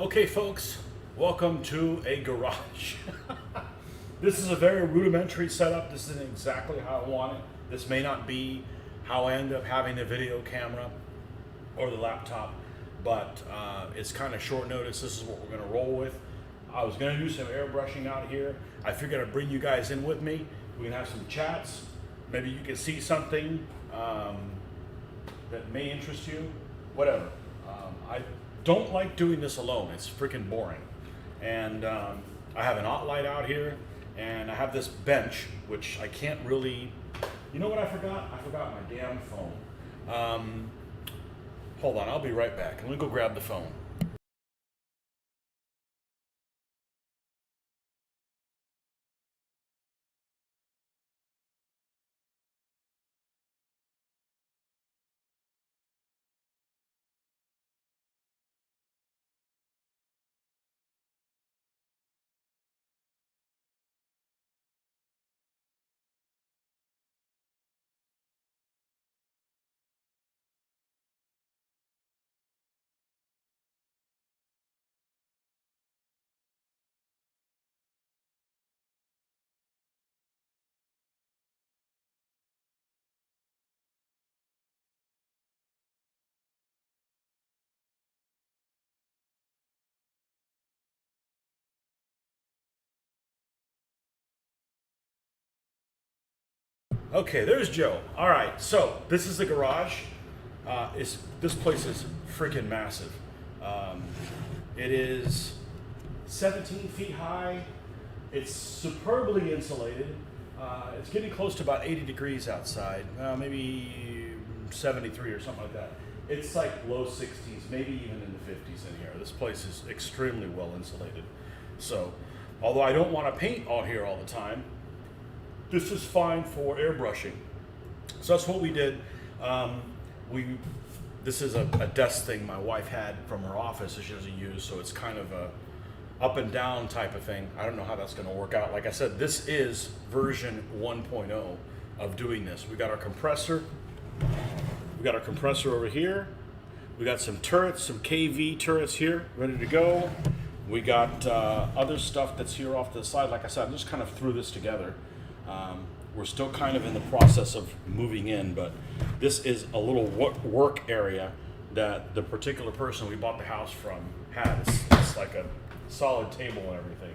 Okay, folks, welcome to a garage. This is a very rudimentary setup. This isn't exactly how I want it. This may not be how I end up having the video camera or the laptop, but it's kind of short notice. This is what we're going to roll with. I was going to do some airbrushing out here. I figured I'd bring you guys in with me. We can have some chats. Maybe you can see something that may interest you, whatever. I don't like doing this alone. It's freaking boring. And I have an OT light out here, and I have this bench, which I can't really, you know what I forgot? I forgot my damn phone. Hold on, I'll be right back. Let me go grab the phone. Okay, there's Joe. All right, so this is the garage. This place is freaking massive. It is 17 feet high. It's superbly insulated. It's getting close to about 80 degrees outside, maybe 73 or something like that. It's like low 60s, maybe even in the 50s in here. This place is extremely well insulated. So, although I don't want to paint out here all the time, this is fine for airbrushing. So that's what we did. This is a desk thing my wife had from her office that she doesn't use, so it's kind of a up and down type of thing. I don't know how that's going to work out. Like I said, this is version 1.0 of doing this. We got our compressor. We got our compressor over here. We got some turrets, some KV turrets here, ready to go. We got other stuff that's here off to the side. Like I said, I just kind of threw this together. We're still kind of in the process of moving in, but this is a little work area that the particular person we bought the house from had. It's like a solid table and everything.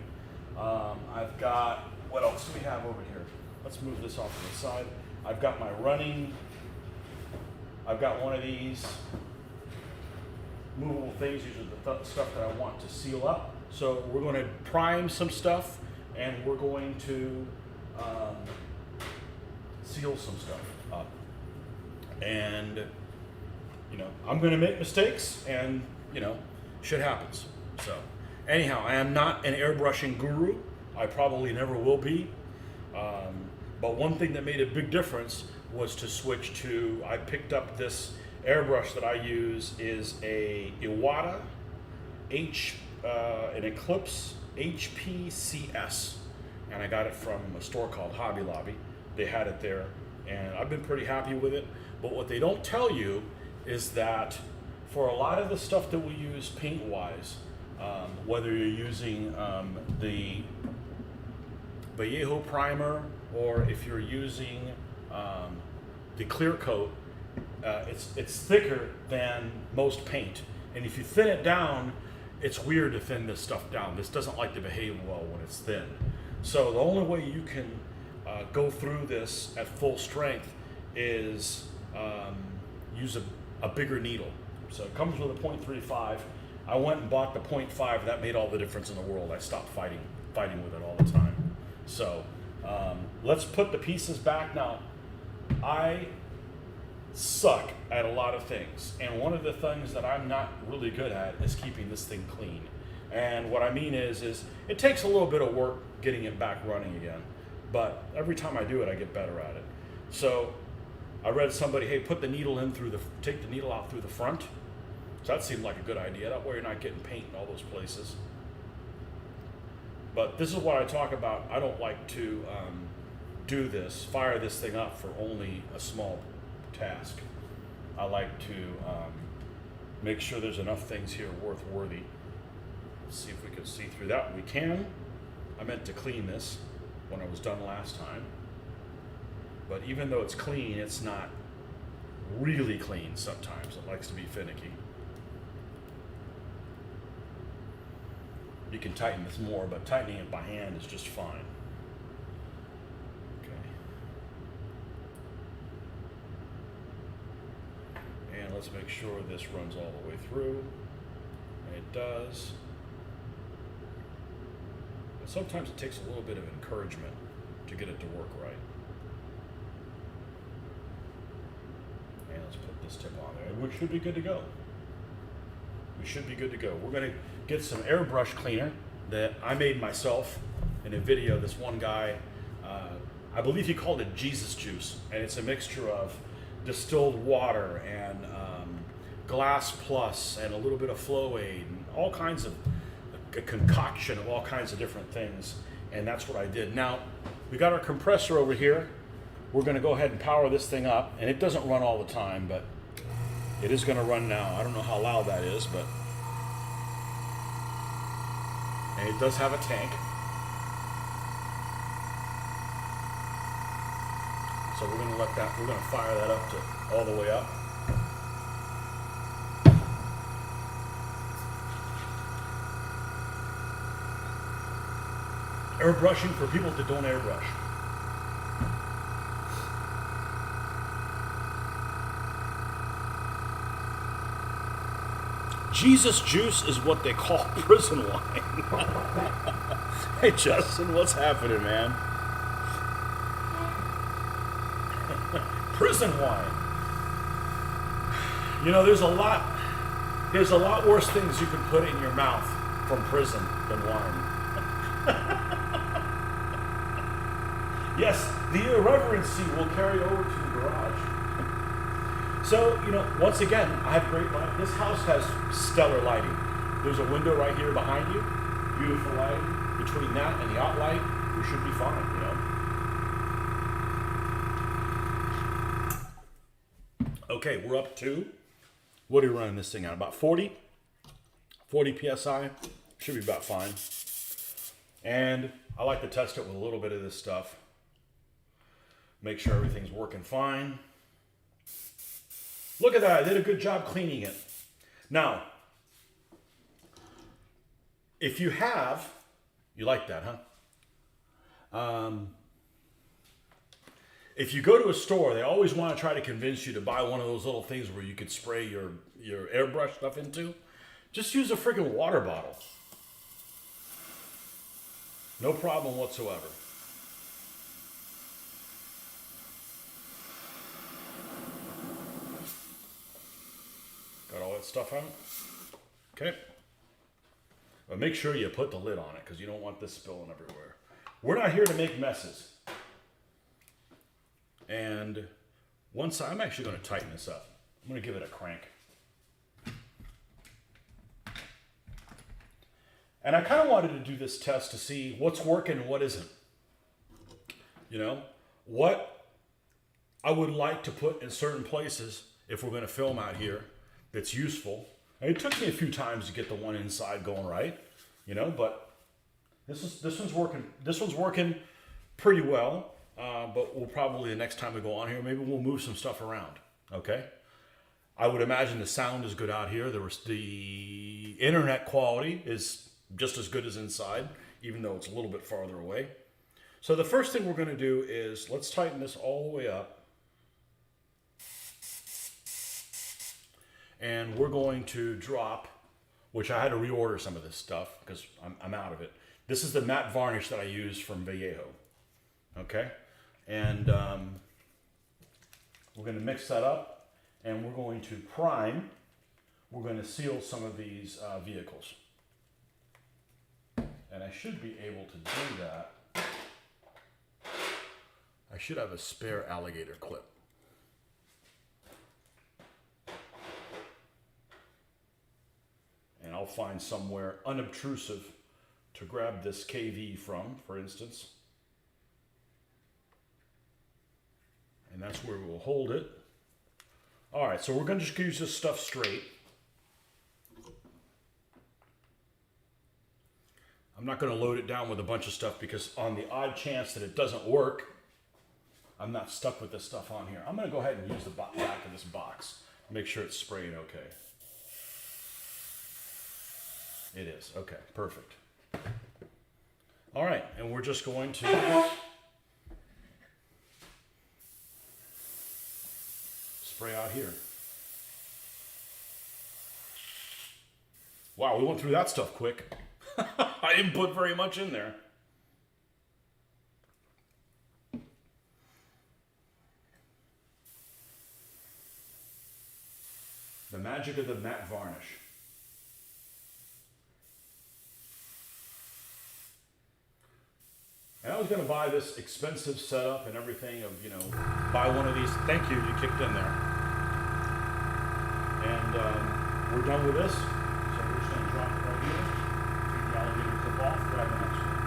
I've got, what else do we have over here? Let's move this off to the side. I've got my running. I've got one of these movable things. These are the stuff that I want to seal up. So we're going to prime some stuff, and we're going to seal some stuff up. And, you know, I'm going to make mistakes, and, you know, shit happens. So, anyhow, I am not an airbrushing guru. I probably never will be. But one thing that made a big difference was to switch to, I picked up this airbrush that I use is a Iwata an Eclipse HPCS. And I got it from a store called Hobby Lobby. They had it there, and I've been pretty happy with it. But what they don't tell you is that for a lot of the stuff that we use paint-wise, whether you're using the Vallejo primer or if you're using the clear coat, it's thicker than most paint. And if you thin it down, it's weird to thin this stuff down. This doesn't like to behave well when it's thin. So the only way you can go through this at full strength is use a bigger needle. So it comes with a 0.35. I went and bought the 0.5. That made all the difference in the world. I stopped fighting with it all the time. So let's put the pieces back. Now, I suck at a lot of things. And one of the things that I'm not really good at is keeping this thing clean. And what I mean is it takes a little bit of work getting it back running again, but every time I do it, I get better at it. So I read somebody, hey, put the needle in take the needle out through the front. So that seemed like a good idea. That way you're not getting paint in all those places. But this is what I talk about. I don't like to fire this thing up for only a small task. I like to make sure there's enough things here worthy. Let's see if we can see through that. We can. I meant to clean this when I was done last time. But even though it's clean, it's not really clean sometimes. It likes to be finicky. You can tighten this more, but tightening it by hand is just fine. Okay. And let's make sure this runs all the way through. And it does. But sometimes it takes a little bit of encouragement to get it to work right. And let's put this tip on there, which should be good to go. We should be good to go. We're going to get some airbrush cleaner that I made myself in a video. This one guy, I believe he called it Jesus juice, and it's a mixture of distilled water and glass plus and a little bit of flow aid and all kinds of a concoction of all kinds of different things, and that's what I did. Now we got our compressor over here. We're going to go ahead and power this thing up, and it doesn't run all the time, but it is going to run now. I don't know how loud that is, but and it does have a tank. So we're going to let that, we're going to fire that up to all the way up. Airbrushing for people that don't airbrush. Jesus juice is what they call prison wine. Hey Justin, what's happening, man? Prison wine. You know, there's a lot worse things you can put in your mouth from prison than wine. Yes, the irreverency will carry over to the garage. So, you know, once again, I have great light. This house has stellar lighting. There's a window right here behind you. Beautiful lighting. Between that and the out light, we should be fine, you know. Okay, we're up to, what are we running this thing at? About 40 PSI. Should be about fine. And I like to test it with a little bit of this stuff. Make sure everything's working fine. Look at that, I did a good job cleaning it. Now, if you have, you like that, huh? If you go to a store, they always want to try to convince you to buy one of those little things where you could spray your airbrush stuff into. Just use a freaking water bottle. No problem whatsoever. Got all that stuff out? Okay. But make sure you put the lid on it because you don't want this spilling everywhere. We're not here to make messes. And once I'm actually going to tighten this up. I'm going to give it a crank. And I kind of wanted to do this test to see what's working and what isn't. You know, what I would like to put in certain places if we're going to film out here that's useful. And it took me a few times to get the one inside going right, you know, but this one's working. This one's working pretty well. But we'll probably, the next time we go on here, maybe we'll move some stuff around. Okay. I would imagine the sound is good out here. The internet quality is just as good as inside, even though it's a little bit farther away. So the first thing we're going to do is let's tighten this all the way up. And we're going to drop, which I had to reorder some of this stuff because I'm out of it. This is the matte varnish that I use from Vallejo. Okay. And we're going to mix that up and we're going to prime. We're going to seal some of these vehicles. And I should be able to do that. I should have a spare alligator clip. And I'll find somewhere unobtrusive to grab this KV from, for instance. And that's where we'll hold it. All right, so we're going to just use this stuff straight. I'm not going to load it down with a bunch of stuff because on the odd chance that it doesn't work, I'm not stuck with this stuff on here. I'm going to go ahead and use the back of this box. Make sure it's spraying okay. It is. Okay, perfect. All right, and we're just going to spray out here. Wow, we went through that stuff quick. I didn't put very much in there. The magic of the matte varnish. And I was going to buy this expensive setup and everything of, you know, buy one of these. Thank you, you kicked in there. And we're done with this. So we're just going to drop it right here. Take the alligator clip off, grab the next one.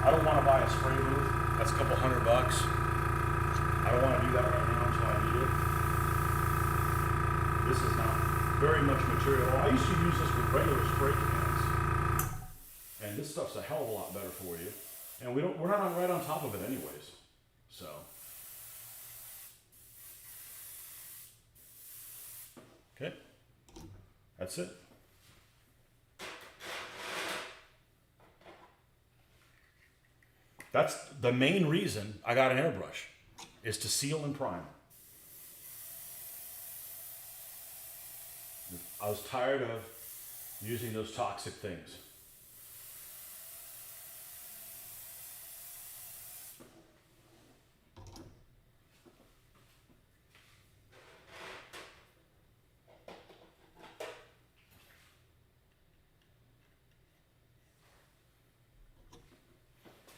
I don't want to buy a spray booth. That's a couple $100. I don't want to do that right now until I need it. This is not very much material. I used to use this with regular spray cans, and this stuff's a hell of a lot better for you. And we're not right on top of it anyways. So okay, that's it. That's the main reason I got an airbrush, is to seal and prime. I was tired of using those toxic things.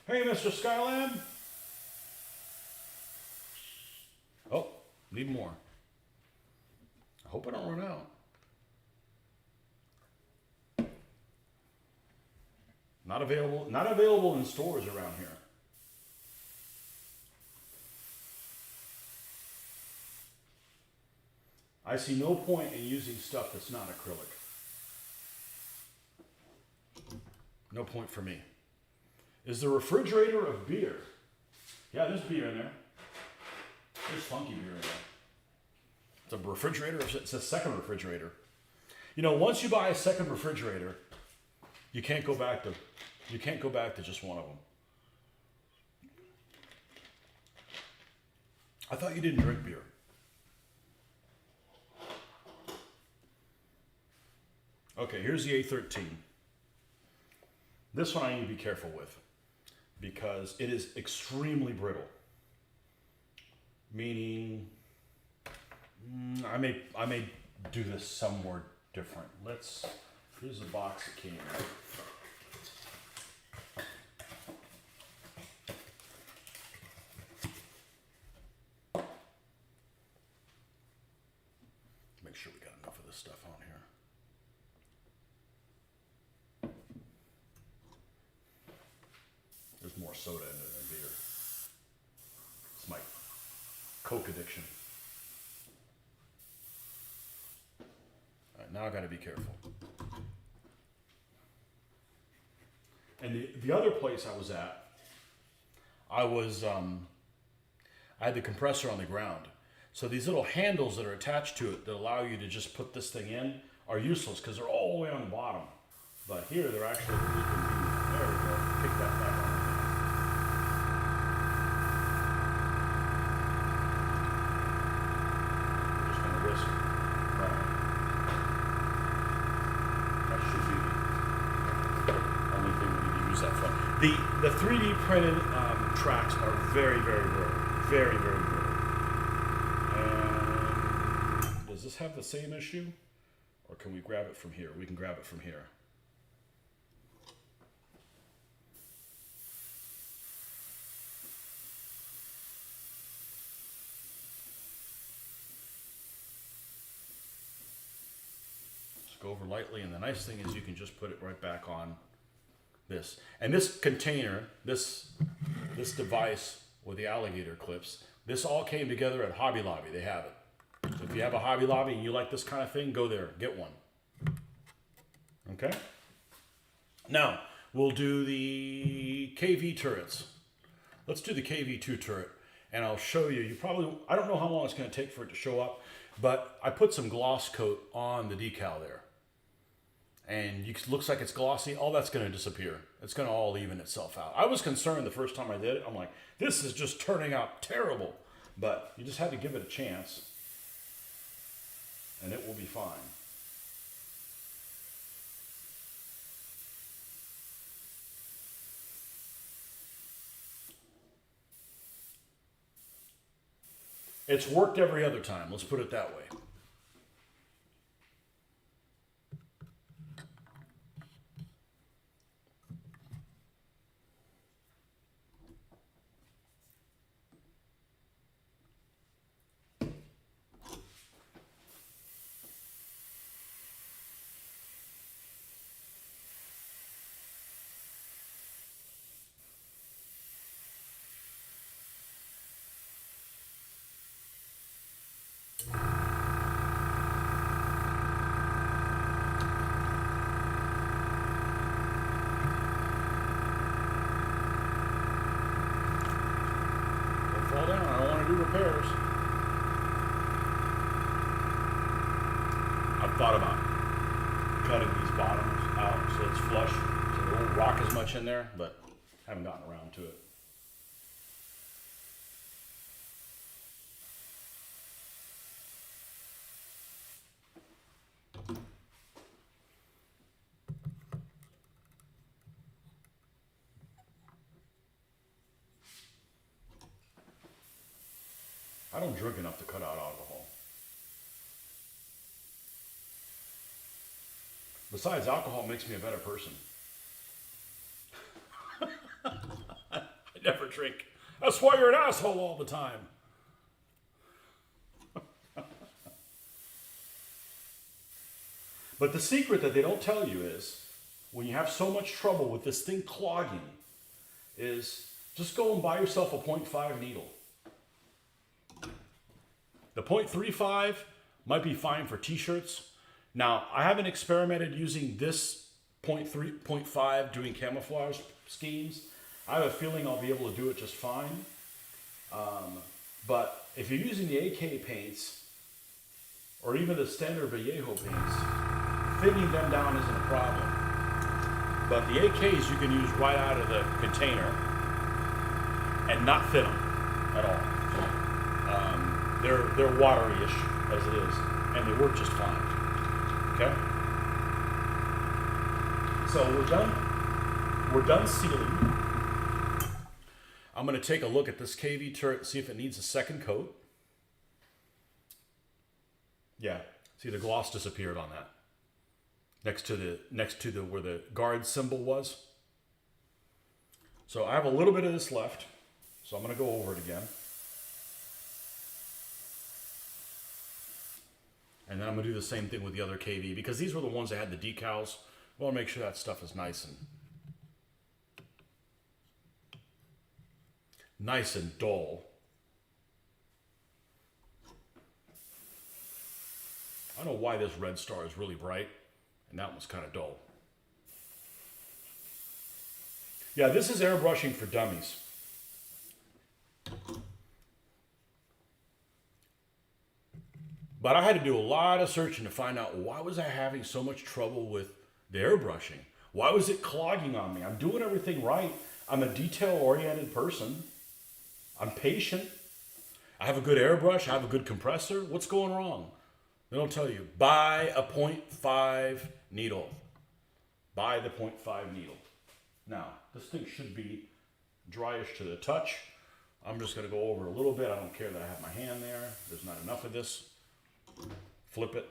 Hey, Mr. Skylab. Oh, need more. I hope I don't run out. Not available in stores around here. I see no point in using stuff that's not acrylic. No point for me. Is the refrigerator of beer? Yeah, there's beer in there. There's funky beer in there. It's a refrigerator. It's a second refrigerator. You know, once you buy a second refrigerator, you can't go back to just one of them. I thought you didn't drink beer. Okay, here's the A13. This one I need to be careful with because it is extremely brittle. Meaning, I may do this somewhere different. Here's the box it came in. Make sure we got enough of this stuff on here. There's more soda in it than beer. It's my Coke addiction. All right, now I got to be careful. And the other place I was at, I had the compressor on the ground. So these little handles that are attached to it that allow you to just put this thing in are useless because they're all the way on the bottom. But here they're actually really convenient. There we go. Pick that back on. We're just going to risk running. That should be the only thing we need to use that for. The 3D printed tracks are very, very brittle. Very, very brittle. And does this have the same issue? Or can we grab it from here? We can grab it from here. Just go over lightly, and the nice thing is you can just put it right back on this. And this container, this device with the alligator clips, this all came together at Hobby Lobby. They have it. So if you have a Hobby Lobby and you like this kind of thing, go there, get one. Okay? Now, we'll do the KV turrets. Let's do the KV2 turret, and I'll show you. I don't know how long it's going to take for it to show up, but I put some gloss coat on the decal there. And it looks like it's glossy. All that's going to disappear. It's going to all even itself out. I was concerned the first time I did it. I'm like, this is just turning out terrible. But you just had to give it a chance, and it will be fine. It's worked every other time. Let's put it that way. Don't fall down. I don't want to do repairs. I've thought about cutting these bottoms out so it's flush, so there won't rock as much in there, but haven't gotten around to it. I don't drink enough to cut out alcohol. Besides, alcohol makes me a better person. I never drink. That's why you're an asshole all the time. But the secret that they don't tell you is, when you have so much trouble with this thing clogging, is just go and buy yourself a 0.5 needle. The 0.35 might be fine for t-shirts. Now, I haven't experimented using this 0.5 doing camouflage schemes. I have a feeling I'll be able to do it just fine. But if you're using the AK paints, or even the standard Vallejo paints, thinning them down isn't a problem. But the AKs you can use right out of the container and not thin them at all. They're watery-ish as it is, and they work just fine. Okay? So we're done. We're done sealing. I'm going to take a look at this KV turret and see if it needs a second coat. Yeah, see the gloss disappeared on that. Next to the where the guard symbol was. So I have a little bit of this left, so I'm going to go over it again. And then I'm going to do the same thing with the other KV, because these were the ones that had the decals. I want to make sure that stuff is nice and dull. I don't know why this red star is really bright, and that one's kind of dull. Yeah, this is airbrushing for dummies. But I had to do a lot of searching to find out, why was I having so much trouble with the airbrushing? Why was it clogging on me? I'm doing everything right. I'm a detail-oriented person. I'm patient. I have a good airbrush. I have a good compressor. What's going wrong? They don't tell you. Buy a 0.5 needle. Buy the 0.5 needle. Now, this thing should be dryish to the touch. I'm just going to go over a little bit. I don't care that I have my hand there. There's not enough of this. Flip it,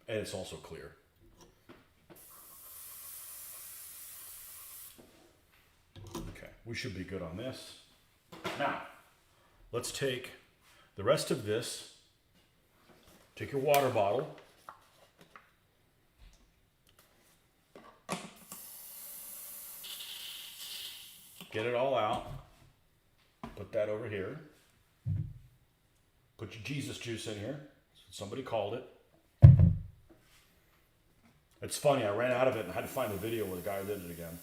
and it's also clear. Okay, we should be good on this. Now, let's take the rest of this. Take your water bottle. Get it all out. Put that over here. Put your Jesus juice in here. Somebody called it. It's funny, I ran out of it and had to find a video where the guy did it again.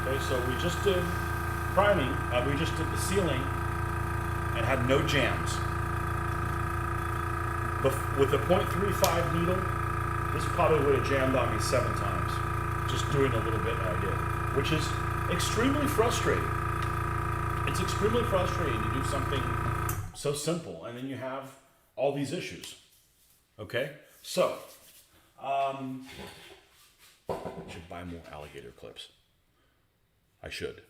Okay, so we just did priming, we just did the sealing and had no jams. With the .35 needle, this probably would have jammed on me 7 times. Just doing a little bit that I did, which is extremely frustrating. It's extremely frustrating to do something so simple and then you have all these issues. Okay, so I should buy more alligator clips. I should.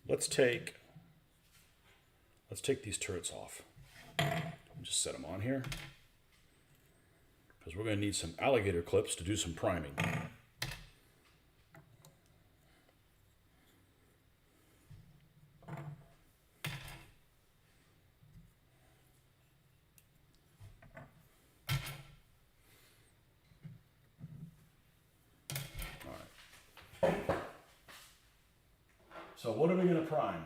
Let's take these turrets off. Just set them on here because we're going to need some alligator clips to do some priming. So what are we going to prime?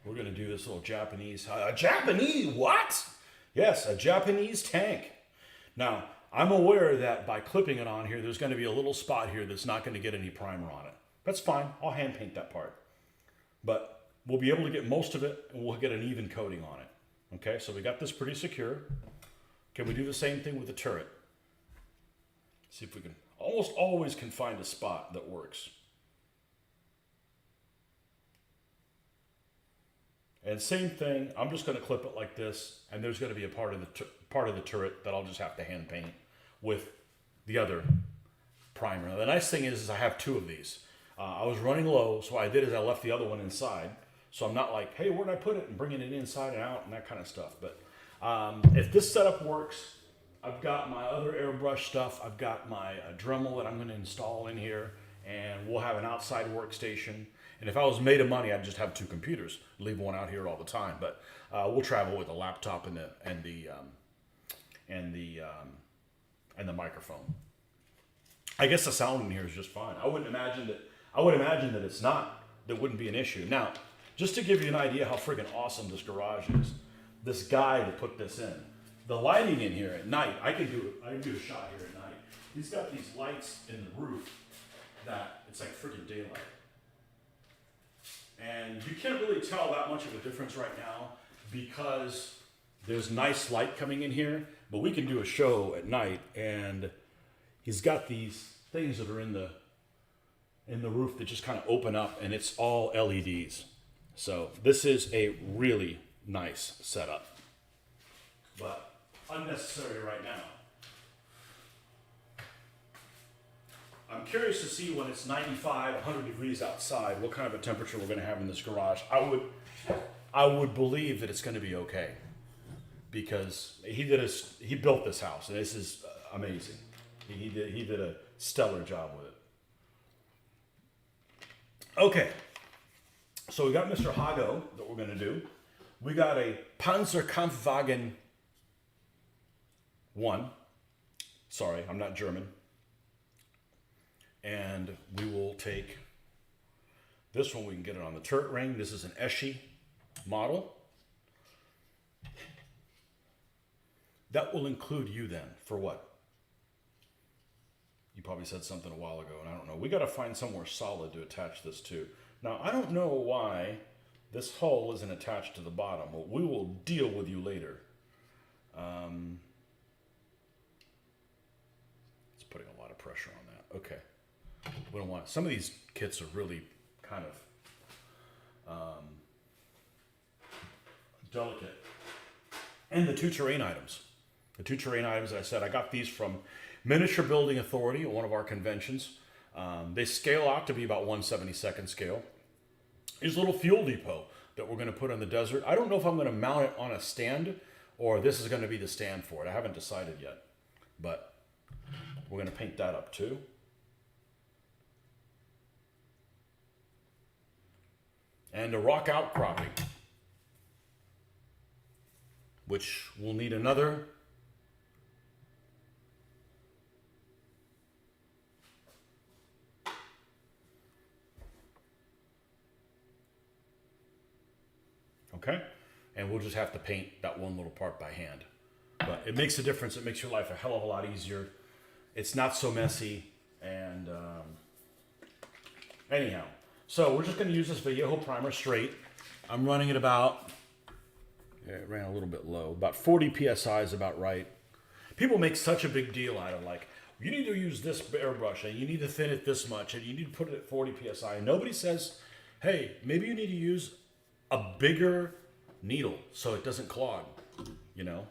We're going to do this little Japanese, Japanese what? Yes, a Japanese tank. Now, I'm aware that by clipping it on here, there's going to be a little spot here that's not going to get any primer on it. That's fine. I'll hand paint that part. But we'll be able to get most of it and we'll get an even coating on it. Okay, so we got this pretty secure. Can we do the same thing with the turret? See if we can, almost always can find a spot that works. And same thing, I'm just going to clip it like this, and there's going to be a part of the turret that I'll just have to hand paint with the other primer. Now, the nice thing is I have 2 of these. I was running low, so what I did is I left the other one inside. So I'm not like, hey, where'd I put it? And bringing it inside and out and that kind of stuff. But if this setup works, I've got my other airbrush stuff. I've got my Dremel that I'm going to install in here, and we'll have an outside workstation. And if I was made of money, I'd just have 2 computers, leave one out here all the time. But we'll travel with a laptop and the microphone. I guess the sound in here is just fine. I would imagine that it's not. That wouldn't be an issue. Now, just to give you an idea how friggin' awesome this garage is, this guy that put this in, the lighting in here at night, I can do a shot here at night. He's got these lights in the roof that it's like friggin' daylight. And you can't really tell that much of a difference right now because there's nice light coming in here, but we can do a show at night and he's got these things that are in the roof that just kind of open up and it's all LEDs. So this is a really nice setup, but unnecessary right now. I'm curious to see when it's 95, 100 degrees outside, what kind of a temperature we're going to have in this garage. I would believe that it's going to be okay because he built this house and this is amazing. He did a stellar job with it. Okay, so we got Mr. Hago that we're going to do. We got a Panzerkampfwagen 1. Sorry, I'm not German. And we will take this one, we can get it on the turret ring. This is an Eschi model. That will include you then, for what? You probably said something a while ago, and I don't know. We got to find somewhere solid to attach this to. Now, I don't know why this hull isn't attached to the bottom. Well, we will deal with you later. It's putting a lot of pressure on that. Okay. We don't want, some of these kits are really kind of delicate. And the 2 terrain items. The 2 terrain items, I said, I got these from Miniature Building Authority at one of our conventions. They scale out to be about 1/72nd scale. Here's a little fuel depot that we're going to put in the desert. I don't know if I'm going to mount it on a stand or this is going to be the stand for it. I haven't decided yet, but we're going to paint that up too. And a rock outcropping. which will need another. Okay, and we'll just have to paint that one little part by hand. But it makes a difference. It makes your life a hell of a lot easier. It's not so messy. And anyhow, so we're just going to use this Vallejo primer straight. I'm running it about, it ran a little bit low, about 40 PSI is about right. People make such a big deal out of like, you need to use this airbrush and you need to thin it this much and you need to put it at 40 PSI. And nobody says, hey, maybe you need to use a bigger needle so it doesn't clog, you know?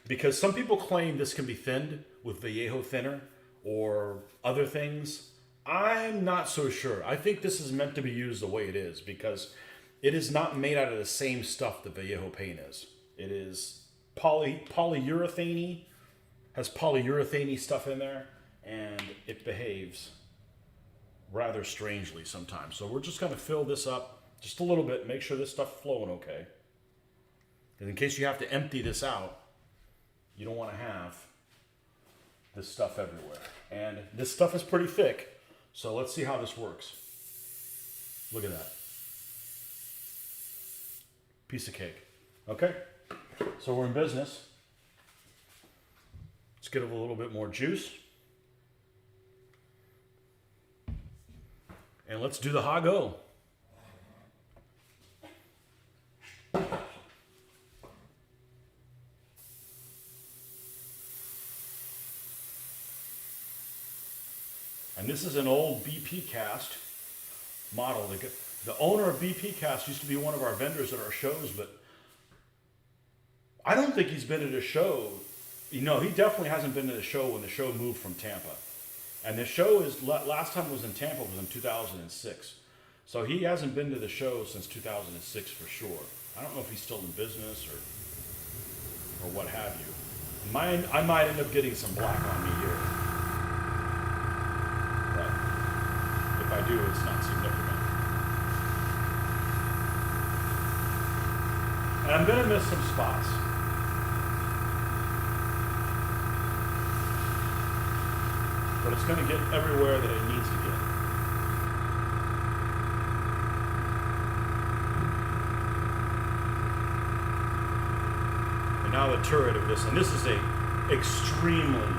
Because some people claim this can be thinned with Vallejo thinner or other things. I'm not so sure. I think this is meant to be used the way it is because it is not made out of the same stuff that Vallejo paint is. It is polyurethane, has polyurethane stuff in there, and it behaves rather strangely sometimes. So we're just going to fill this up just a little bit, make sure this stuff's flowing okay. And in case you have to empty this out, you don't want to have this stuff everywhere. And this stuff is pretty thick, so let's see how this works. Look at that. Piece of cake. Okay, so we're in business. Let's get a little bit more juice. And let's do the ha-go. And this is an old BP cast model. The owner of BP cast used to be one of our vendors at our shows, but I don't think he's been at a show. You know, he definitely hasn't been at a show when the show moved from Tampa. And the show is, last time it was in Tampa was in 2006. So he hasn't been to the show since 2006 for sure. I don't know if he's still in business or what have you. I might end up getting some black on me here. But if I do, it's not significant. And I'm going to miss some spots. But it's going to get everywhere that it needs to get. And now the turret of this, and this is a extremely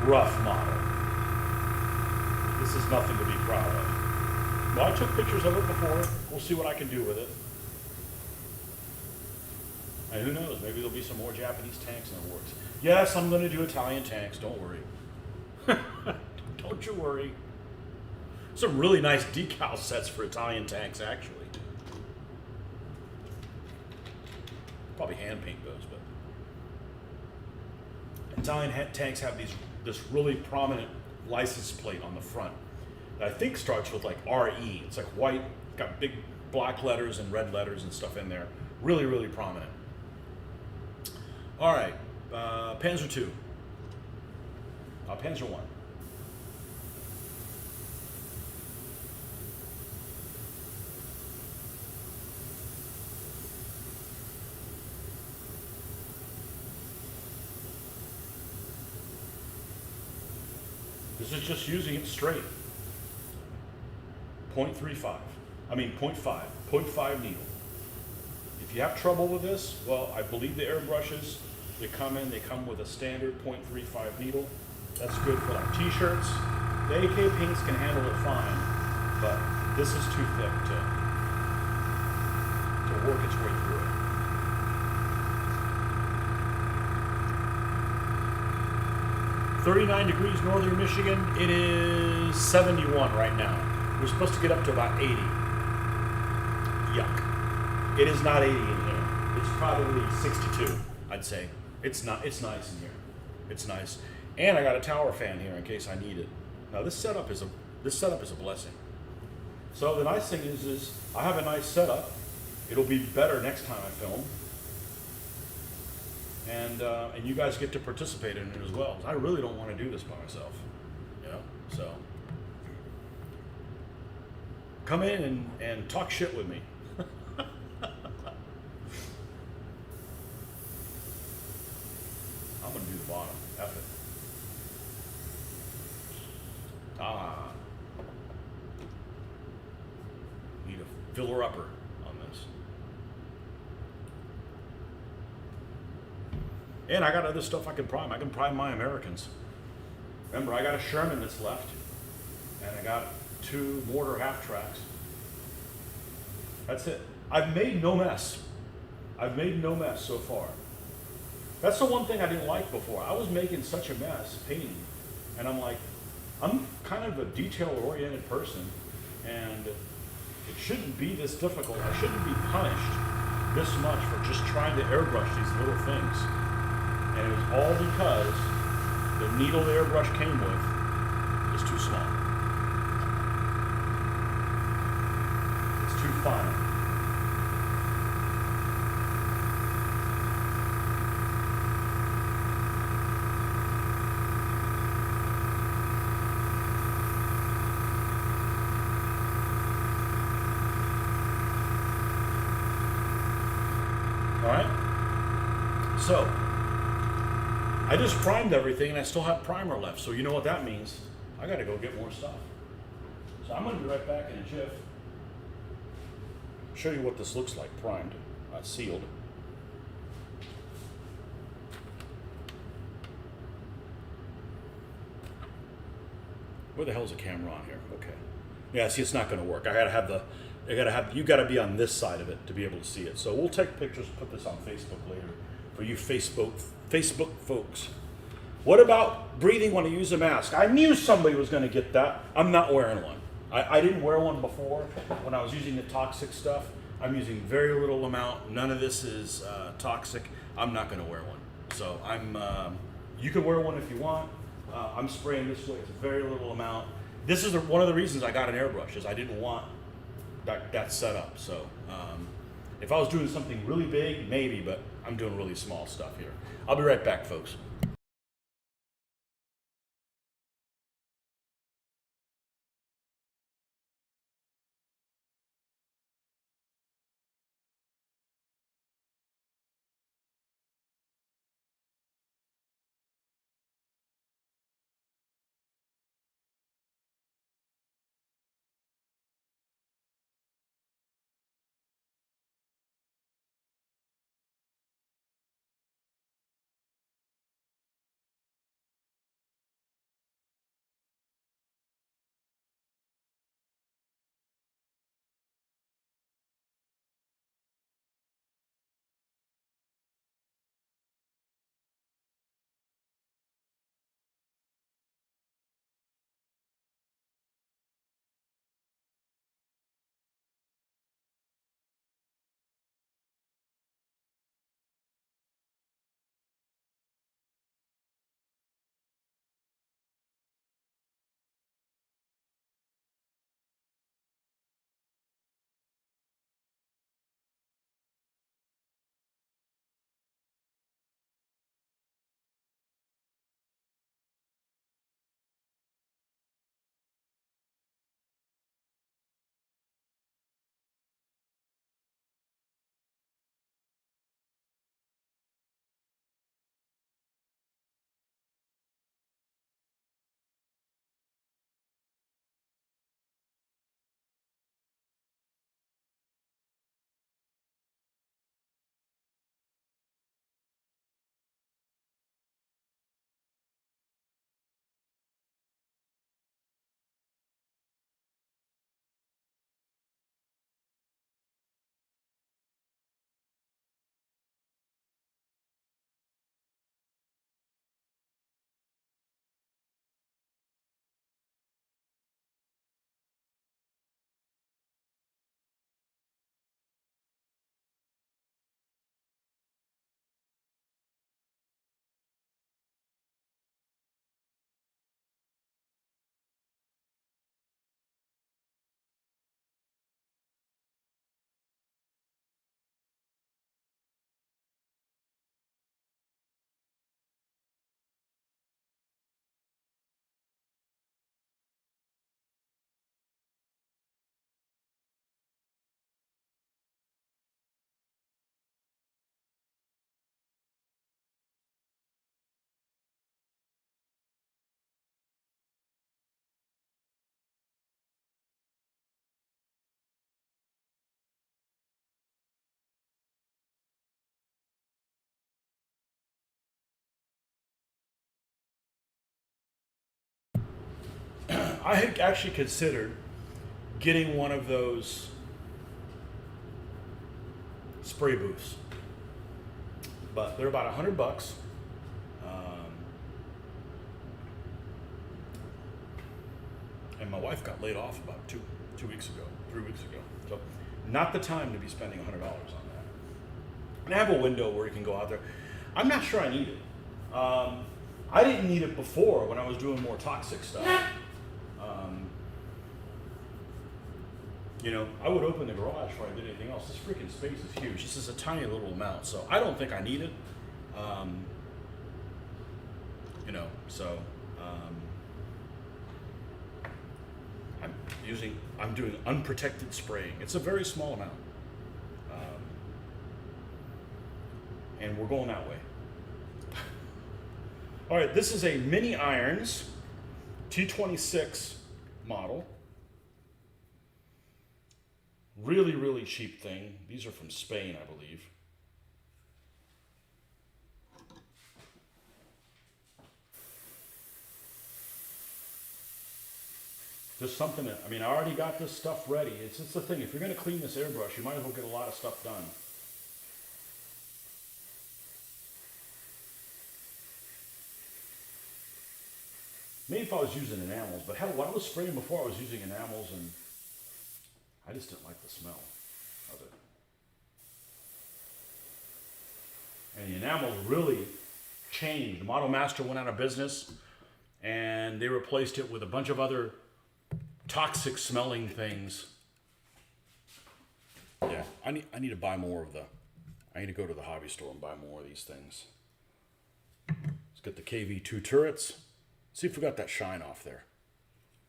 rough model. This is nothing to be proud of. Well, I took pictures of it before. We'll see what I can do with it. And who knows, maybe there'll be some more Japanese tanks in the works. Yes, I'm going to do Italian tanks, don't worry. Don't you worry. Some really nice decal sets for Italian tanks, actually. Probably hand paint those, but Italian tanks have this really prominent license plate on the front that I think starts with like RE. It's like white, got big black letters and red letters and stuff in there. Really, really prominent. All right, Panzer II. Panzer I. This is just using it straight. 0.35. I mean 0.5. 0.5 needle. If you have trouble with this, well, I believe the airbrushes that come in, they come with a standard 0.35 needle. That's good for like t-shirts. The AK paints can handle it fine, but this is too thick to work its way through it. .39 northern Michigan. It is 71 right now. We're supposed to get up to about 80. Yuck. It is not 80 in here. It's probably 62, I'd say. It's not. It's nice in here. It's nice. And I got a tower fan here in case I need it. Now this setup is a blessing. So the nice thing is I have a nice setup. It'll be better next time I film. And you guys get to participate in it as well. I really don't want to do this by myself, you know. So come in and talk shit with me. filler upper on this. And I got other stuff I can prime. I can prime my Americans. Remember, I got a Sherman that's left, and I got 2 mortar half tracks. That's it. I've made no mess. I've made no mess so far. That's the one thing I didn't like before. I was making such a mess painting, and I'm like, I'm kind of a detail-oriented person, and it shouldn't be this difficult. I shouldn't be punished this much for just trying to airbrush these little things. And it was all because the needle the airbrush came with is too small. It's too fine. All right? So, I just primed everything and I still have primer left. So you know what that means. I gotta go get more stuff. So I'm gonna be right back in a jiff. Show you what this looks like primed, sealed. Where the hell's the camera on here? Okay. Yeah, see, it's not gonna work. You gotta be on this side of it to be able to see it. So we'll take pictures, put this on Facebook later for you Facebook folks. What about breathing when you use a mask? I knew somebody was going to get that. I'm not wearing one. I didn't wear one before when I was using the toxic stuff. I'm using very little amount. None of this is toxic. I'm not going to wear one. So you can wear one if you want. I'm spraying this way. It's a very little amount. This is one of the reasons I got an airbrush is I didn't want that set up. So if I was doing something really big, maybe, but I'm doing really small stuff here. I'll be right back, folks. I had actually considered getting one of those spray booths, but they're about $100. And my wife got laid off about 3 weeks ago. So not the time to be spending $100 on that. And I have a window where you can go out there. I'm not sure I need it. I didn't need it before when I was doing more toxic stuff. You know, I would open the garage before I did anything else. This freaking space is huge. This is a tiny little amount, so I don't think I need it. You know, so I'm doing unprotected spraying. It's a very small amount, and we're going that way. All right, this is a Mini Irons T26 model. Really, really cheap thing. These are from Spain, I believe. Just something that, I mean, I already got this stuff ready. It's the thing, if you're going to clean this airbrush, you might as well get a lot of stuff done. Maybe if I was using enamels, but hell, when I was spraying before, I was using enamels and I just didn't like the smell of it. And the enamels really changed. Model Master went out of business and they replaced it with a bunch of other toxic smelling things. Yeah, I need to buy more of I need to go to the hobby store and buy more of these things. Let's get the KV2 turrets. See if we got that shine off there.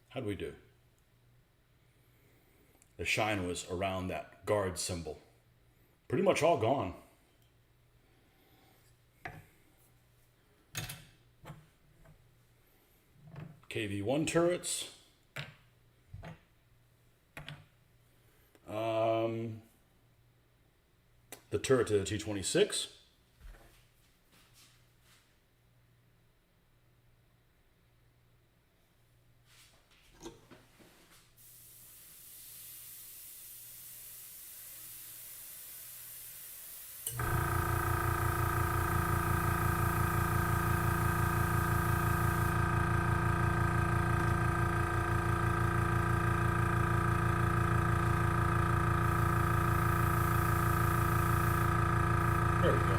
How'd we do? The shine was around that guard symbol. Pretty much all gone. KV1 turrets. The turret to the T26. There we go.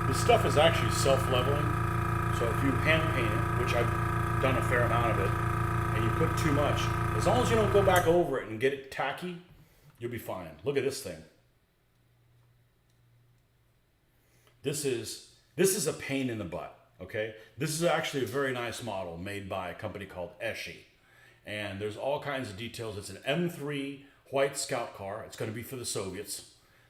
This stuff is actually self-leveling, so if you hand paint it, which I've done a fair amount of it, and you put too much, as long as you don't go back over it and get it tacky, you'll be fine. Look at this thing. This is a pain in the butt, okay? This is actually a very nice model made by a company called Eschi. And there's all kinds of details. It's an M3 white scout car. It's going to be for the Soviets.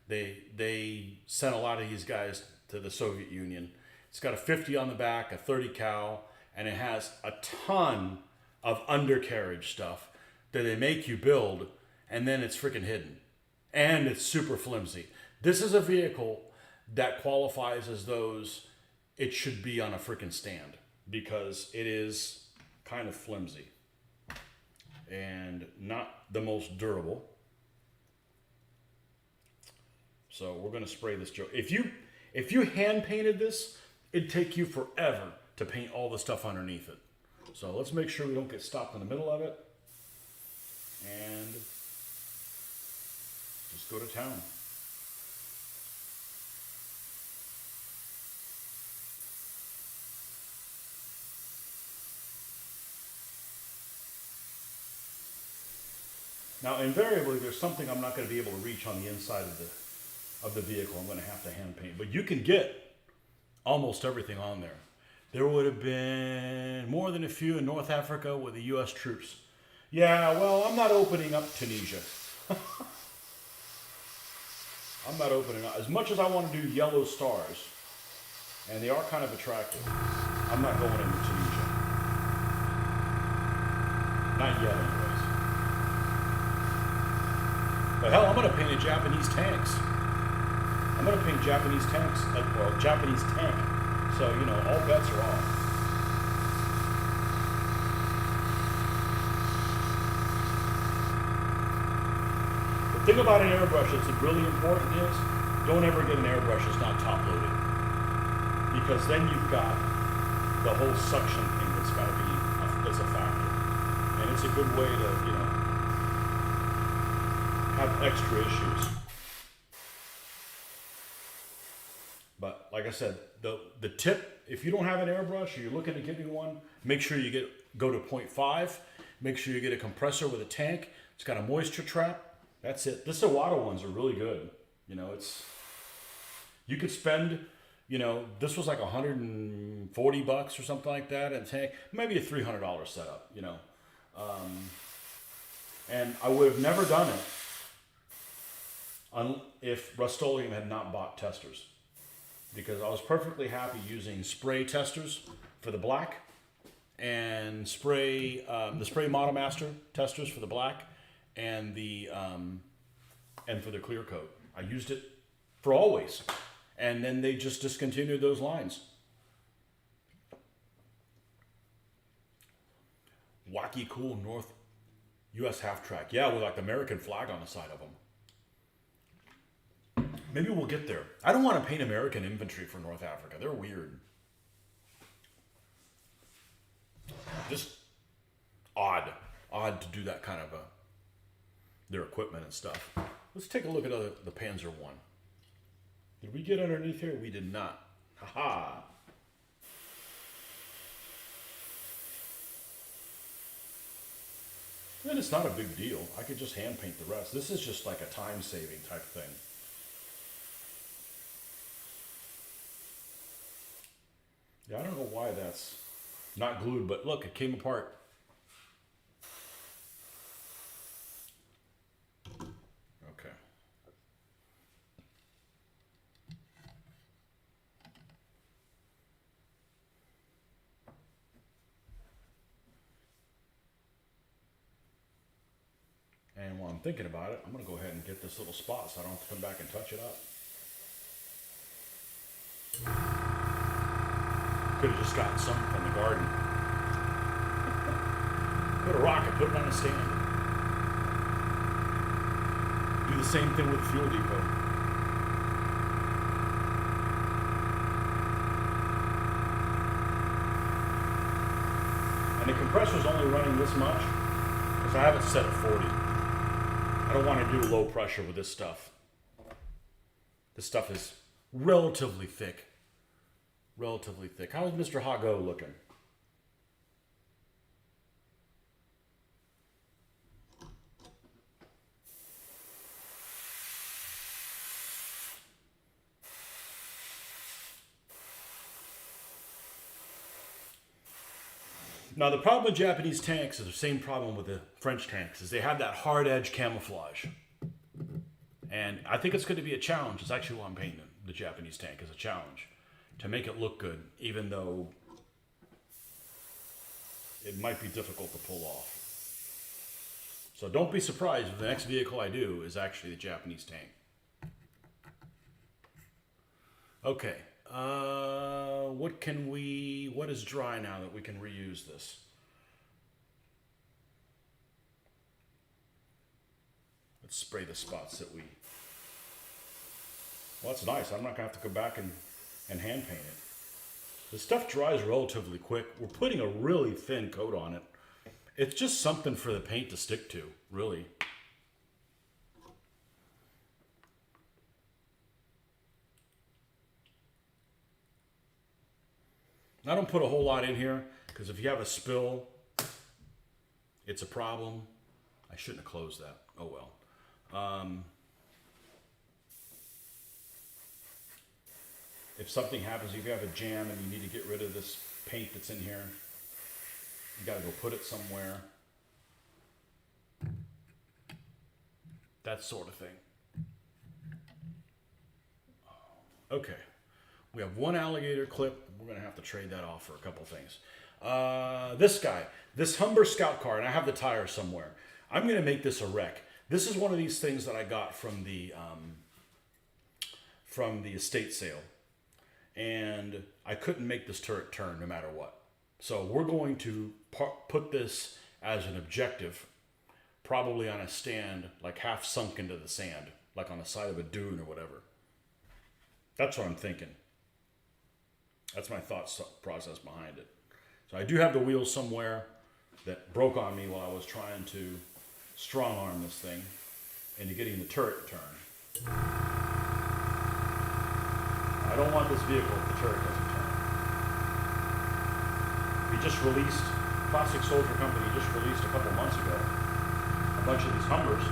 They sent a lot of these guys to the Soviet Union. It's got a 50 on the back, a 30 cal, and it has a ton of undercarriage stuff that they make you build, and then it's freaking hidden. And it's super flimsy. This is a vehicle that qualifies as those it should be on a freaking stand because it is kind of flimsy and not the most durable. So we're going to spray this joke. If you hand painted this, it'd take you forever to paint all the stuff underneath it. So let's make sure we don't get stopped in the middle of it. And just go to town. Now, invariably, there's something I'm not going to be able to reach on the inside of the vehicle. I'm going to have to hand paint. But you can get almost everything on there. There would have been more than a few in North Africa with the U.S. troops. Yeah, well, I'm not opening up Tunisia. I'm not opening up. As much as I want to do yellow stars, and they are kind of attractive, I'm not going into Tunisia. Not yet, anyways. But hell, I'm going to paint Japanese tanks. I'm going to paint Japanese tanks, well, Japanese tank. So, you know, all bets are off. thing about an airbrush that's really important is don't ever get an airbrush that's not top loaded, because then you've got the whole suction thing that's got to be that's a factor, and it's a good way to have extra issues. But like I said, the tip, if you don't have an airbrush or you're looking to get me one, make sure you go to 0.5. Make sure you get a compressor with a tank. It's got a moisture trap. That's it. The Sawada ones are really good. You could spend, this was like $140 or something like that, and tank, maybe a $300 setup, and I would have never done it if Rust-Oleum had not bought testers, because I was perfectly happy using spray testers for the black and the spray Model Master testers for the black and and for the clear coat. I used it for always, and then they just discontinued those lines. Wacky cool North U.S. half track, yeah, with like the American flag on the side of them. Maybe we'll get there. I don't want to paint American infantry for North Africa. They're weird. Just odd to do that kind of their equipment and stuff. Let's take a look at the Panzer I. Did we get underneath here? We did not. Haha. And it's not a big deal. I could just hand paint the rest. This is just like a time-saving type thing. Yeah, I don't know why that's not glued, but look, it came apart. Okay. And while I'm thinking about it, I'm going to go ahead and get this little spot so I don't have to come back and touch it up. Could have just gotten some from the garden. Put a rock and put it on a stand. Do the same thing with the fuel depot. And the compressor's only running this much because I have it set at 40. I don't want to do low pressure with this stuff. This stuff is relatively thick. Relatively thick. How's Mr. Hago looking? Now the problem with Japanese tanks is the same problem with the French tanks, is they have that hard edge camouflage. And I think it's going to be a challenge. It's actually why I'm painting the Japanese tank as a challenge, to make it look good, even though it might be difficult to pull off. So don't be surprised if the next vehicle I do is actually the Japanese tank. Okay, what is dry now that we can reuse this? Let's spray the spots that well, that's nice. I'm not gonna have to go back and hand paint it. The stuff dries relatively quick. We're putting a really thin coat on it. It's just something for the paint to stick to, really. I don't put a whole lot in here because if you have a spill, it's a problem. I shouldn't have closed that. Oh well. If something happens, if you have a jam and you need to get rid of this paint that's in here, you got to go put it somewhere. That sort of thing. Okay. We have one alligator clip. We're going to have to trade that off for a couple things. This guy, this Humber Scout car, and I have the tire somewhere. I'm going to make this a wreck. This is one of these things that I got from the estate sale. And I couldn't make this turret turn no matter what. So we're going to put this as an objective probably on a stand, like half sunk into the sand, like on the side of a dune or whatever. That's what I'm thinking. That's my thought process behind it. So I do have the wheels somewhere that broke on me while I was trying to strong arm this thing into getting the turret to turn. I don't want this vehicle if the turret doesn't turn. We just released, Plastic Soldier Company just released a couple months ago a bunch of these Hummers.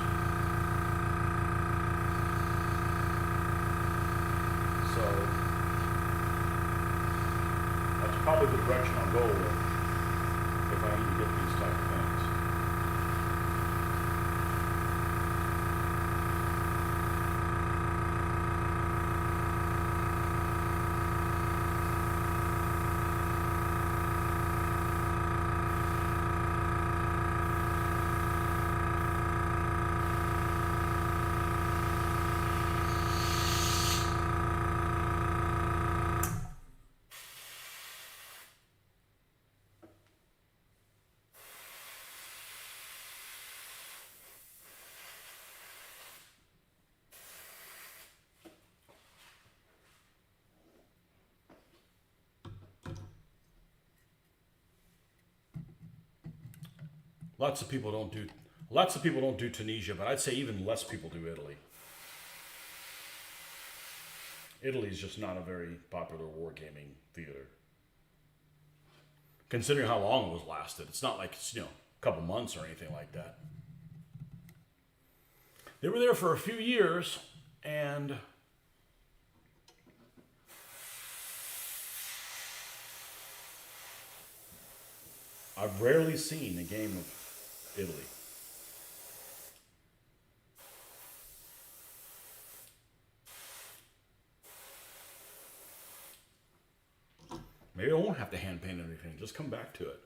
So that's probably the direction I'll go with if I need to get these type of things. Lots of people don't do Tunisia, but I'd say even less people do Italy. Italy's just not a very popular wargaming theater. Considering how long it was lasted, it's not like it's, a couple months or anything like that. They were there for a few years, and I've rarely seen a game of Italy. Maybe I won't have to hand paint everything. Just come back to it.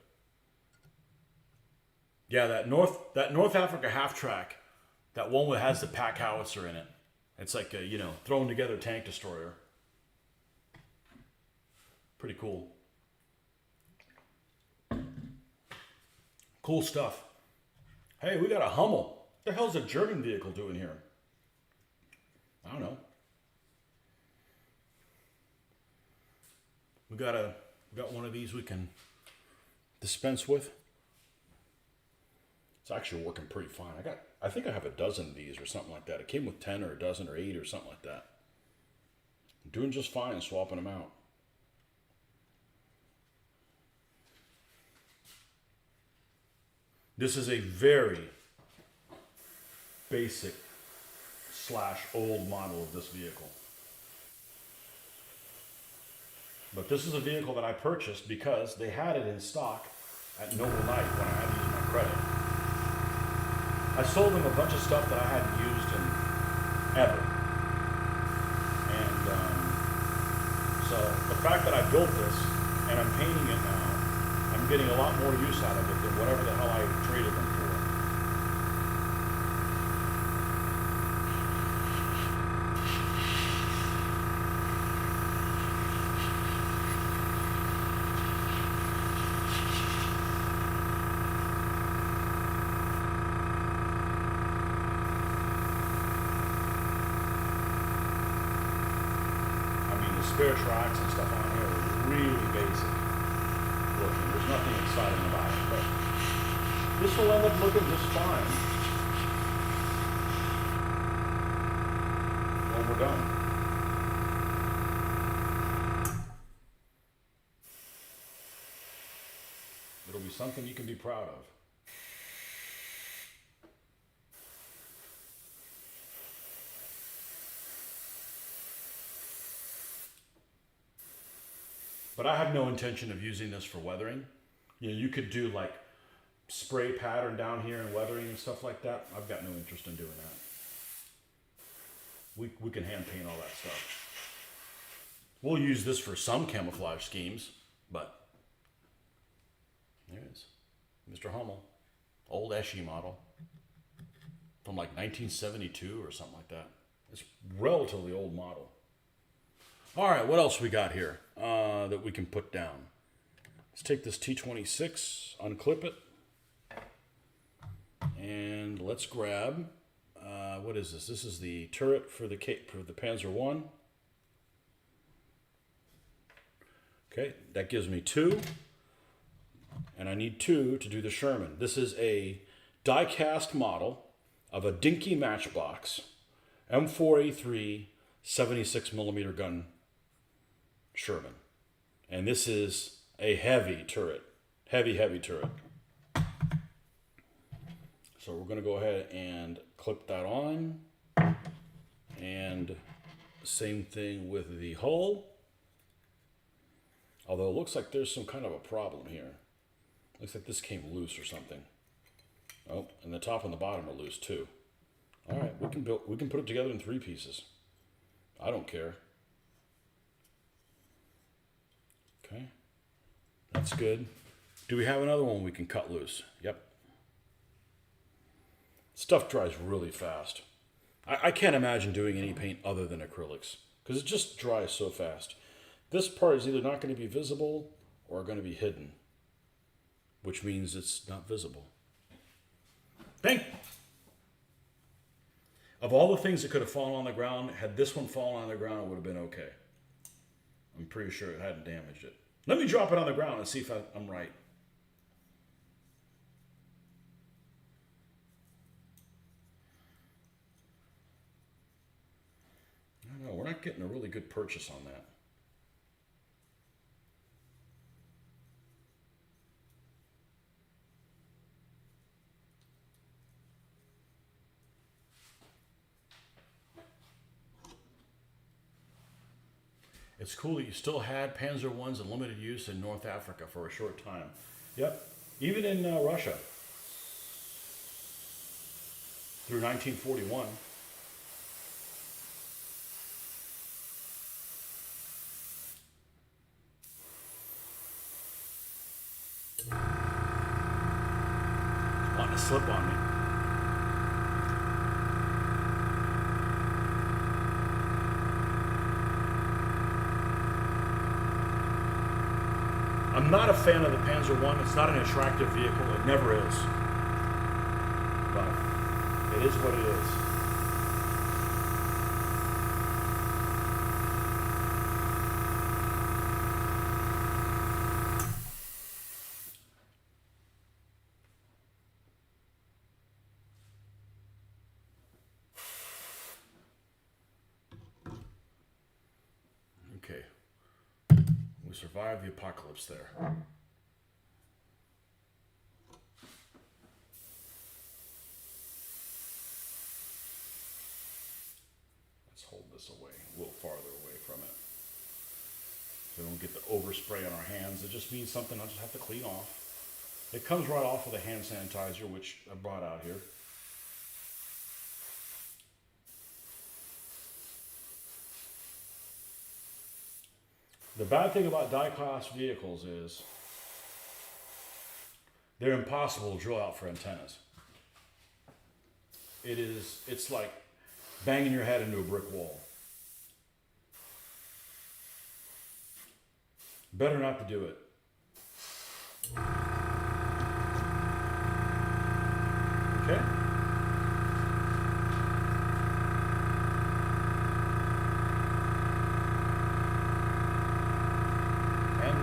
Yeah, that North Africa half track, that one that has the pack howitzer in it. It's like a, thrown together tank destroyer. Pretty cool. Cool stuff. Hey, we got a Hummel. What the hell's a German vehicle doing here? I don't know. We got one of these we can dispense with. It's actually working pretty fine. I think I have a dozen of these or something like that. It came with 10 or a dozen or 8 or something like that. I'm doing just fine swapping them out. This is a very basic / old model of this vehicle. But this is a vehicle that I purchased because they had it in stock at Noble Knight when I had to use my credit. I sold them a bunch of stuff that I hadn't used in ever. And so the fact that I built this and I'm painting it now, I'm getting a lot more use out of it than whatever the hell I traded them for. Spare tracks and stuff on here are really basic looking. There's nothing exciting about it, but this will end up looking just fine when we're done. It'll be something you can be proud of. But I have no intention of using this for weathering. You could do like spray pattern down here and weathering and stuff like that. I've got no interest in doing that. We can hand paint all that stuff. We'll use this for some camouflage schemes, but there it is. Mr. Hummel, old Esche model from like 1972 or something like that. It's a relatively old model. All right, what else we got here that we can put down? Let's take this T26, unclip it, And let's grab, what is this? This is the turret for the Panzer I. Okay, that gives me 2. And I need 2 to do the Sherman. This is a die-cast model of a dinky matchbox M4A3 76mm gun Sherman. And this is a heavy turret. Heavy turret. So we're going to go ahead and clip that on. And same thing with the hull. Although it looks like there's some kind of a problem here. Looks like this came loose or something. Oh, and the top and the bottom are loose too. All right, we can put it together in 3 pieces. I don't care. Okay, that's good. Do we have another one we can cut loose? Yep. Stuff dries really fast. I can't imagine doing any paint other than acrylics because it just dries so fast. This part is either not going to be visible or going to be hidden, which means it's not visible. Bang! Of all the things that could have fallen on the ground, had this one fallen on the ground, it would have been okay. I'm pretty sure it hadn't damaged it. Let me drop it on the ground and see if I'm right. I don't know, we're not getting a really good purchase on that. It's cool that you still had Panzer Is in limited use in North Africa for a short time. Yep, even in Russia through 1941. Wanting to slip on me. I'm not a fan of the Panzer I. It's not an attractive vehicle. It never is. But it is what it is. Okay. We survived the apocalypse there. Let's hold this away, a little farther away from it. So we don't get the overspray on our hands. It just means something I'll just have to clean off. It comes right off of the hand sanitizer, which I brought out here. The bad thing about die-cast vehicles is they're impossible to drill out for antennas. It's like banging your head into a brick wall. Better not to do it. Okay.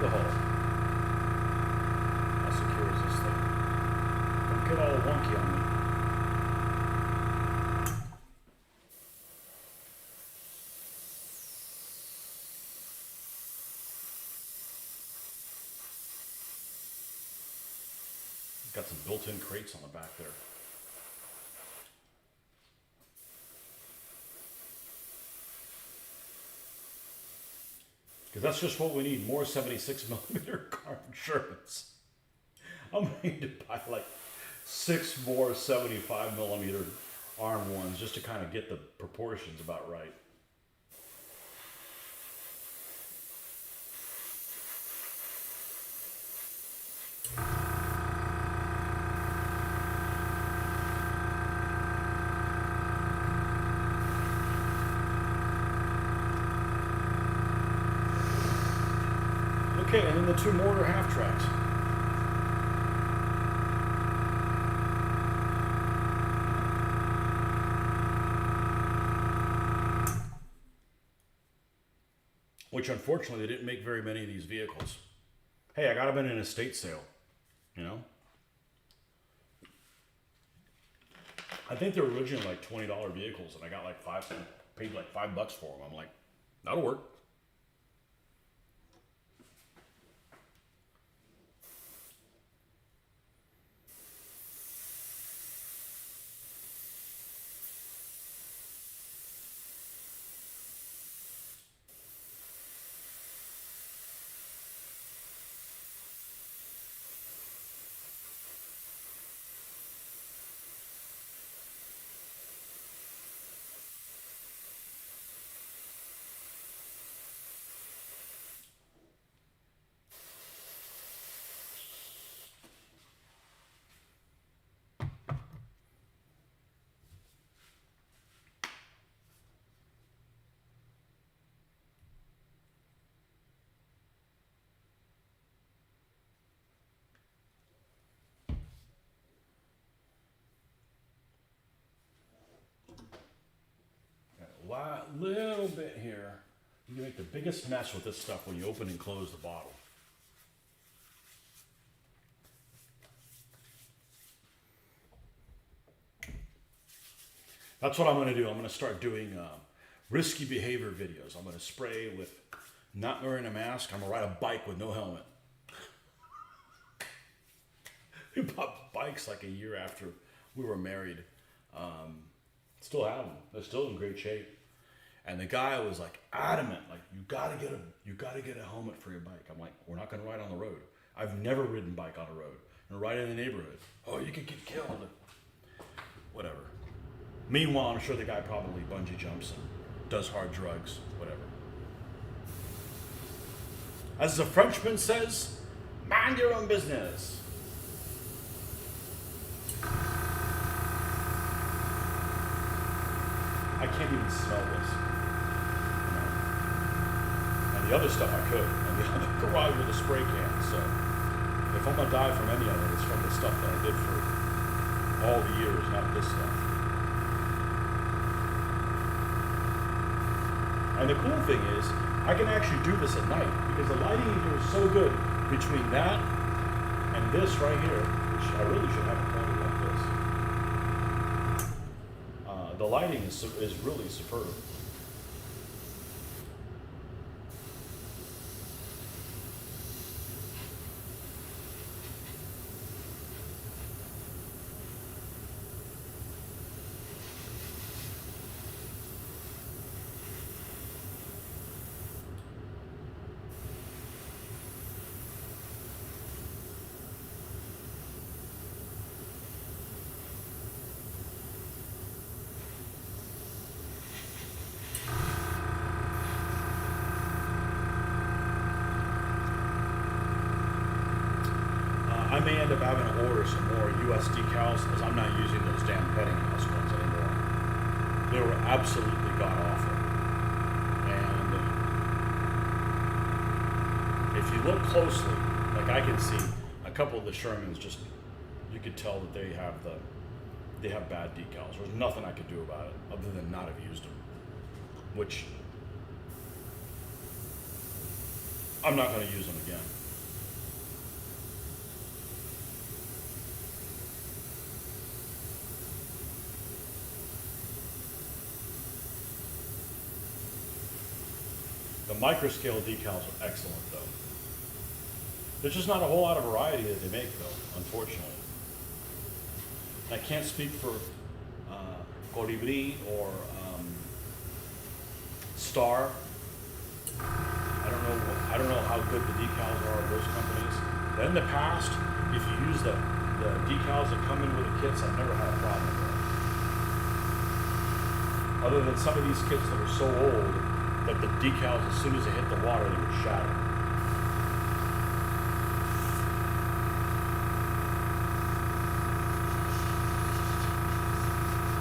The hull. How secure is this thing? Don't get all wonky on me. Got some built-in crates on the back there. Because that's just what we need, more 76mm carbon Shermans. I'm going to buy like 6 more 75mm arm ones just to kind of get the proportions about right. Okay, and then the 2 mortar half tracks. which unfortunately they didn't make very many of these vehicles. Hey, I got them in an estate sale, you know? I think they were originally like $20 vehicles, and I got like paid like $5 for them. I'm like, that'll work. Little bit here. You can make the biggest mess with this stuff when you open and close the bottle. That's what I'm going to do. I'm going to start doing risky behavior videos. I'm going to spray with not wearing a mask. I'm going to ride a bike with no helmet. We bought bikes like a year after we were married. Still have them. They're still in great shape. And the guy was like adamant, like you gotta get a helmet for your bike. I'm like, we're not gonna ride on the road. I've never ridden bike on a road. And ride in the neighborhood. Oh, you could get killed. Whatever. Meanwhile, I'm sure the guy probably bungee jumps and does hard drugs, whatever. As the Frenchman says, mind your own business. I can't even smell this. And the other stuff I could. And the other garage with a spray can. So if I'm gonna die from any of it, it's from the stuff that I did for all the years, not this stuff. And the cool thing is, I can actually do this at night because the lighting in here is so good between that and this right here, which I really should have it pointed like this. The lighting is really superb. I may end up having to order some more US decals because I'm not using those damn petting house ones anymore. They were absolutely god awful. And if you look closely, like I can see a couple of the Shermans, just you could tell that they have bad decals. There's nothing I could do about it other than not have used them, which I'm not going to use them again. The microscale decals are excellent, though. There's just not a whole lot of variety that they make, though, unfortunately. I can't speak for Colibri or Star. I don't know how good the decals are of those companies. But in the past, if you use the decals that come in with the kits, I've never had a problem with it. Other than some of these kits that are so old that the decals, as soon as they hit the water, they would shatter.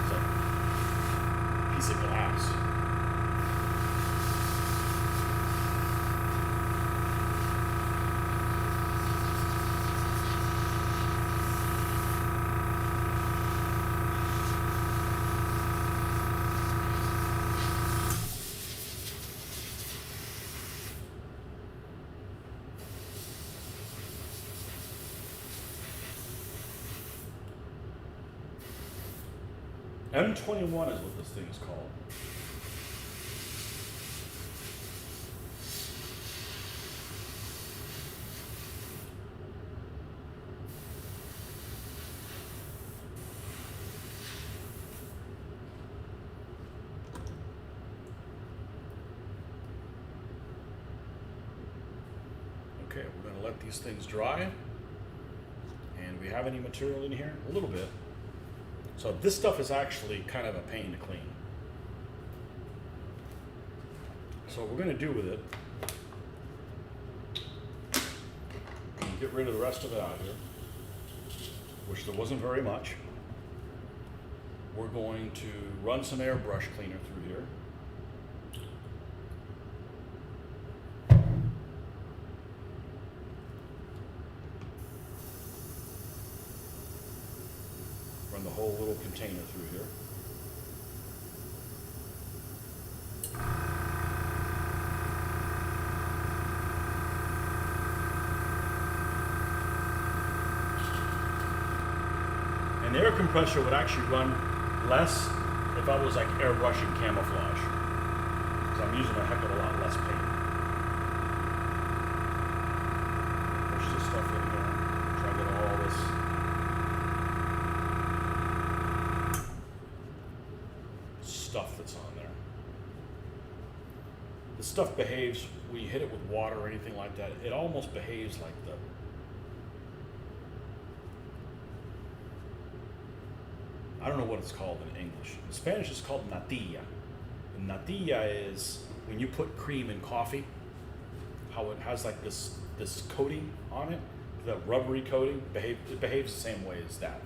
It's like a piece of glass. M21 is what this thing is called. Okay, we're going to let these things dry. And we have any material in here? A little bit. So this stuff is actually kind of a pain to clean. So what we're going to do with it, and get rid of the rest of it out here, which there wasn't very much. We're going to run some airbrush cleaner through here. Run the whole little container through here. And the air compressor would actually run less if I was like airbrushing camouflage, because I'm using a heck of a lot less paint. Push this stuff in here, try to get all this stuff that's on there. The stuff behaves, when you hit it with water or anything like that, it almost behaves like the I don't know what it's called in English. In Spanish it's called natilla. And natilla is when you put cream in coffee, how it has like this coating on it, the rubbery coating, it behaves the same way as that.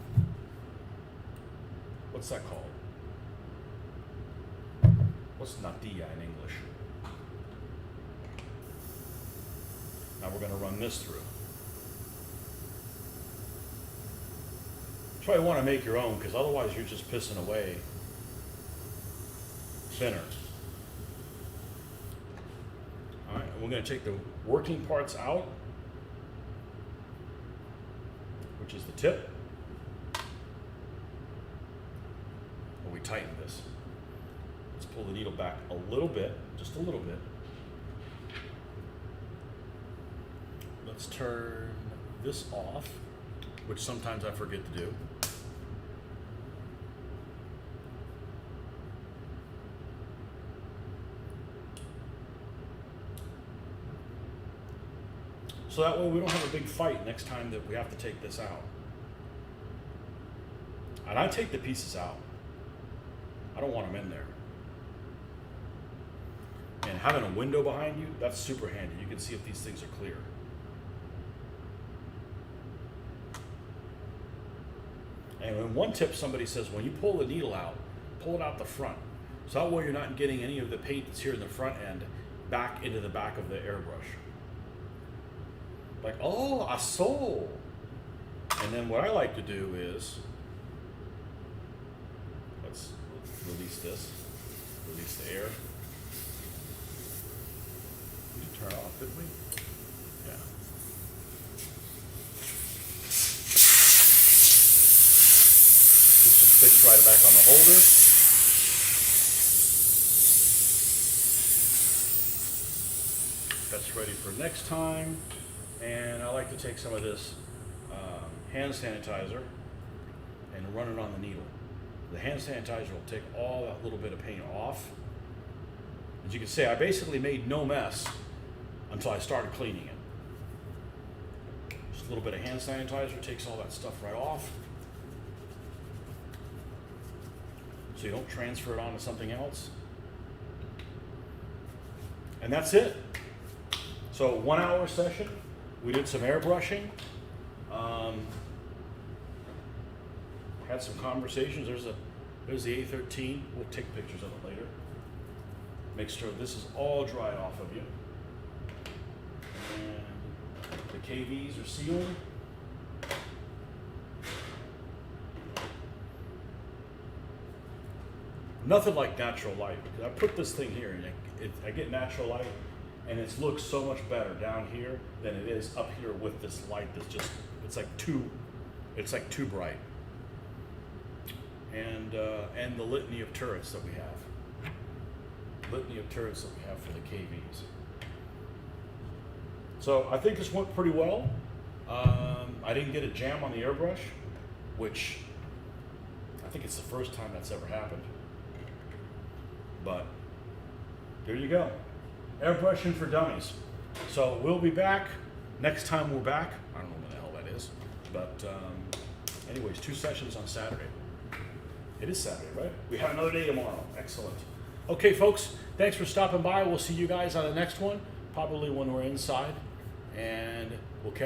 What's that called? What's natilla in English? Now we're going to run this through. Try to want to make your own, because otherwise you're just pissing away thinner. All right, and we're going to take the working parts out, which is the tip. And we tighten this. Let's pull the needle back a little bit, just a little bit. Let's turn this off, which sometimes I forget to do. So that way we don't have a big fight next time that we have to take this out. And I take the pieces out. I don't want them in there. And having a window behind you, that's super handy. You can see if these things are clear. And in one tip, somebody says, when you pull the needle out, pull it out the front. So that way you're not getting any of the paint that's here in the front end back into the back of the airbrush. Like, oh, a soul. And then what I like to do is, let's release this, release the air. Did you turn it off, didn't we? Yeah. This just fits right back on the holder. That's ready for next time. And I like to take some of this hand sanitizer and run it on the needle. The hand sanitizer will take all that little bit of paint off. As you can see, I basically made no mess until I started cleaning it. Just a little bit of hand sanitizer takes all that stuff right off. So you don't transfer it onto something else. And that's it. So 1 hour session. We did some airbrushing, had some conversations. There's the A13. We'll take pictures of it later. Make sure this is all dried off of you. And the KVs are sealed. Nothing like natural light. I put this thing here and I get natural light. And it looks so much better down here than it is up here with this light that's just, it's like too bright. and the litany of turrets that we have. Litany of turrets that we have for the KVs. So I think this went pretty well. I didn't get a jam on the airbrush, which I think it's the first time that's ever happened. But there you go. Airbrushing for dummies. So we'll be back next time we're back. I don't know when the hell that is. But anyways, 2 sessions on Saturday. It is Saturday, right? We have another day tomorrow. Excellent. Okay, folks, thanks for stopping by. We'll see you guys on the next one, probably when we're inside. And we'll catch